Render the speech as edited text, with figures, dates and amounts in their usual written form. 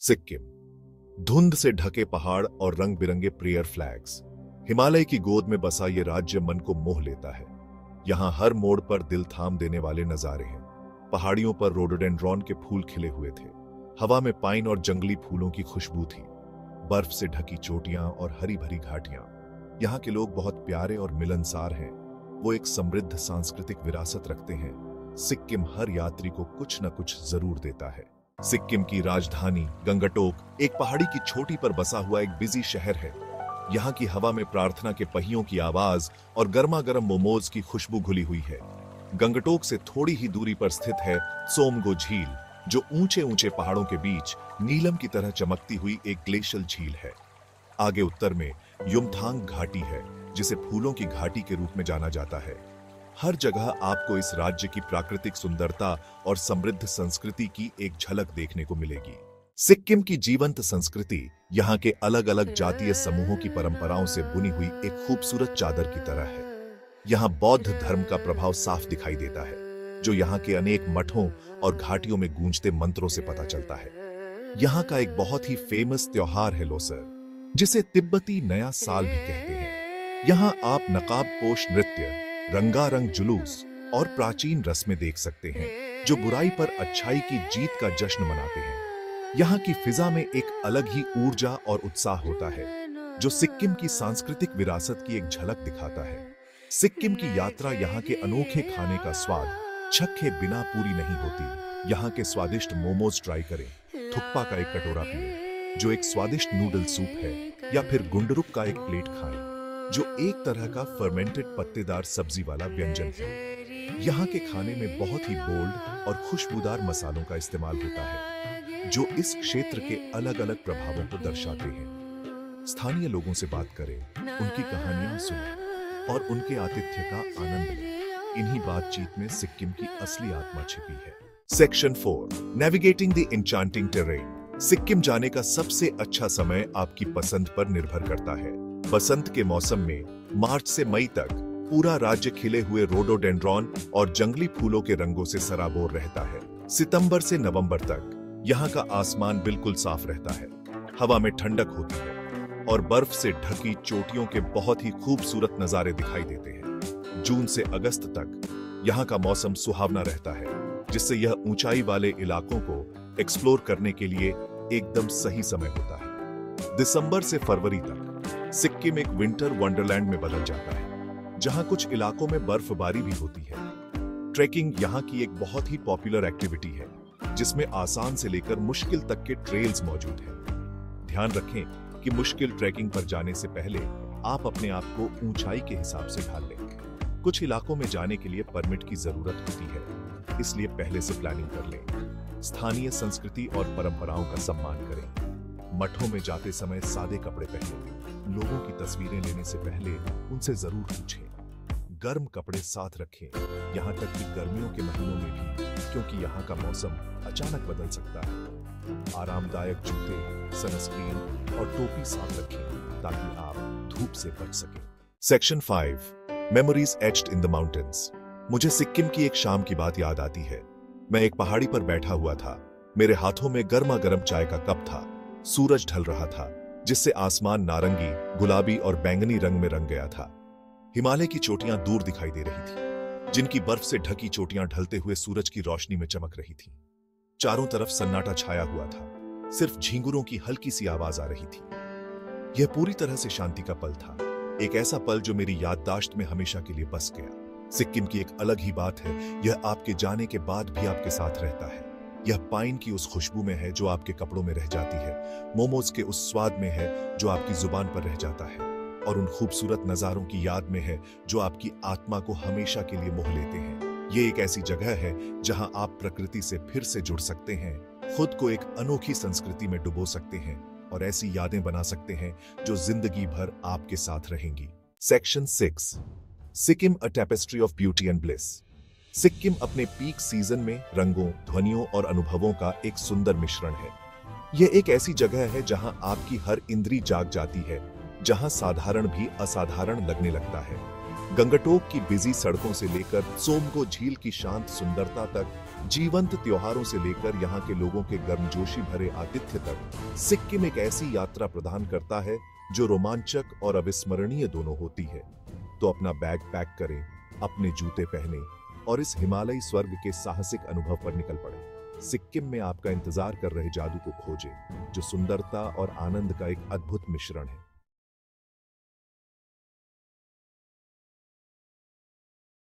सिक्किम। धुंध से ढके पहाड़ और रंग बिरंगे प्रेयर फ्लैग्स। हिमालय की गोद में बसा ये राज्य मन को मोह लेता है। यहाँ हर मोड़ पर दिल थाम देने वाले नजारे हैं। पहाड़ियों पर रोडोडेंड्रॉन के फूल खिले हुए थे। हवा में पाइन और जंगली फूलों की खुशबू थी। बर्फ से ढकी चोटियां और हरी भरी घाटियां। यहाँ के लोग बहुत प्यारे और मिलनसार हैं। वो एक समृद्ध सांस्कृतिक विरासत रखते हैं। सिक्किम हर यात्री को कुछ न कुछ जरूर देता है। सिक्किम की राजधानी गंगटोक एक पहाड़ी की चोटी पर बसा हुआ एक बिजी शहर है। यहाँ की हवा में प्रार्थना के पहियों की आवाज और गर्मा गर्म मोमोज की खुशबू घुली हुई है। गंगटोक से थोड़ी ही दूरी पर स्थित है सोमगो झील, जो ऊंचे ऊंचे पहाड़ों के बीच नीलम की तरह चमकती हुई एक ग्लेशियल झील है। आगे उत्तर में युमथांग घाटी है, जिसे फूलों की घाटी के रूप में जाना जाता है। हर जगह आपको इस राज्य की प्राकृतिक सुंदरता और समृद्ध संस्कृति की एक झलक देखने को मिलेगी। सिक्किम की जीवंत संस्कृति यहाँ के अलग अलग जातीय समूहों की परंपराओं से बुनी हुई एक खूबसूरत चादर की तरह है। यहाँ बौद्ध धर्म का प्रभाव साफ दिखाई देता है, जो यहाँ के अनेक मठों और घाटियों में गूंजते मंत्रों से पता चलता है। यहाँ का एक बहुत ही फेमस त्योहार है लोसर, जिसे तिब्बती नया साल भी कहते हैं। यहाँ आप नकाब पोश नृत्य, रंगारंग जुलूस और प्राचीन रस्में देख सकते हैं, जो बुराई पर अच्छाई की जीत का जश्न मनाते हैं। यहाँ की फिजा में एक अलग ही ऊर्जा और उत्साह होता है, जो सिक्किम की सांस्कृतिक विरासत की एक झलक दिखाता है। सिक्किम की यात्रा यहाँ के अनोखे खाने का स्वाद चखे बिना पूरी नहीं होती। यहाँ के स्वादिष्ट मोमोज ट्राई करें, थुक्पा का एक कटोरा पिएं, जो एक स्वादिष्ट नूडल सूप है, या फिर गुंडरुक का एक प्लेट खाएं, जो एक तरह का फर्मेंटेड पत्तेदार सब्जी वाला व्यंजन है। यहाँ के खाने में बहुत ही बोल्ड और खुशबूदार मसालों का इस्तेमाल होता है, जो इस क्षेत्र के अलग अलग प्रभावों को दर्शाते हैं। स्थानीय लोगों से बात करें, उनकी कहानियां सुनें और उनके आतिथ्य का आनंद लें। इन्हीं बातचीत में सिक्किम की असली आत्मा छिपी है। Section 4, navigating the enchanting terrain. Sikkim जाने का सबसे अच्छा समय आपकी पसंद पर निर्भर करता है। बसंत के मौसम में मार्च से मई तक पूरा राज्य खिले हुए रोडोडेंड्रॉन और जंगली फूलों के रंगों से सराबोर रहता है। सितंबर से नवंबर तक यहाँ का आसमान बिल्कुल साफ रहता है। हवा में ठंडक होती है और बर्फ से ढकी चोटियों के बहुत ही खूबसूरत नजारे दिखाई देते हैं। जून से अगस्त तक यहाँ का मौसम सुहावना रहता है, जिससे यह ऊंचाई वाले इलाकों को एक्सप्लोर करने के लिए एकदम सही समय होता है। दिसंबर से फरवरी तक सिक्किम एक विंटर वंडरलैंड में बदल जाता है, जहां कुछ इलाकों में बर्फबारी भी होती है। ट्रैकिंग यहाँ की एक बहुत ही पॉपुलर एक्टिविटी है, जिसमें आसान से लेकर मुश्किल तक के ट्रेल्स मौजूद हैं। ध्यान रखें कि मुश्किल ट्रैकिंग पर जाने से पहले आप अपने आप को ऊंचाई के हिसाब से ढाल लें। कुछ इलाकों में जाने के लिए परमिट की जरूरत होती है, इसलिए पहले से प्लानिंग कर लें। स्थानीय संस्कृति और परंपराओं का सम्मान करें। मठों में जाते समय सादे कपड़े पहनें। लोगों की तस्वीरें लेने से पहले उनसे जरूर पूछें। गर्म कपड़े साथ रखें, यहाँ तक कि गर्मियों के महीनों में भी, क्योंकि यहाँ का मौसम अचानक बदल सकता है। आरामदायक जूते, सनस्क्रीन और टोपी साथ रखें, ताकि आप धूप से बच सकें। Section 5, memories etched in the mountains. मुझे सिक्किम की एक शाम की बात याद आती है। मैं एक पहाड़ी पर बैठा हुआ था। मेरे हाथों में गर्मा गर्म चाय का कप था। सूरज ढल रहा था, जिससे आसमान नारंगी, गुलाबी और बैंगनी रंग में रंग गया था। हिमालय की चोटियां दूर दिखाई दे रही थी, जिनकी बर्फ से ढकी चोटियां ढलते हुए सूरज की रोशनी में चमक रही थी। चारों तरफ सन्नाटा छाया हुआ था, सिर्फ झींगुरों की हल्की सी आवाज आ रही थी। यह पूरी तरह से शांति का पल था, एक ऐसा पल जो मेरी याददाश्त में हमेशा के लिए बस गया। सिक्किम की एक अलग ही बात है, यह आपके जाने के बाद भी आपके साथ रहता है। यह पाइन की उस खुशबू में है जो आपके कपड़ों में रह जाती है, मोमोज के उस स्वाद में है जो आपकी जुबान पर रह जाता है, और उन खूबसूरत नजारों की याद में है जो आपकी आत्मा को हमेशा के लिए मोह लेते हैं। ये एक ऐसी जगह है जहां आप प्रकृति से फिर से जुड़ सकते हैं, खुद को एक अनोखी संस्कृति में डुबो सकते हैं और ऐसी यादें बना सकते हैं जो जिंदगी भर आपके साथ रहेंगी। Section 6, Sikkim a tapestry of beauty and bliss. Sikkim अपने पीक सीजन में रंगों, ध्वनियों और अनुभवों का एक सुंदर मिश्रण है। यह एक ऐसी जगह है जहां आपकी हर इंद्री जाग जाती है, जहां साधारण भी असाधारण लगने लगता है। गंगटोक की बिजी सड़कों से लेकर सोमगो झील की शांत सुंदरता तक, जीवंत त्योहारों से लेकर यहाँ के लोगों के गर्मजोशी भरे आतिथ्य तक, सिक्किम एक ऐसी यात्रा प्रदान करता है जो रोमांचक और अविस्मरणीय दोनों होती है। तो अपना बैग पैक करें, अपने जूते पहने और इस हिमालयी स्वर्ग के साहसिक अनुभव पर निकल पड़े। सिक्किम में आपका इंतजार कर रहे जादू को खोजें, जो सुंदरता और आनंद का एक अद्भुत मिश्रण है।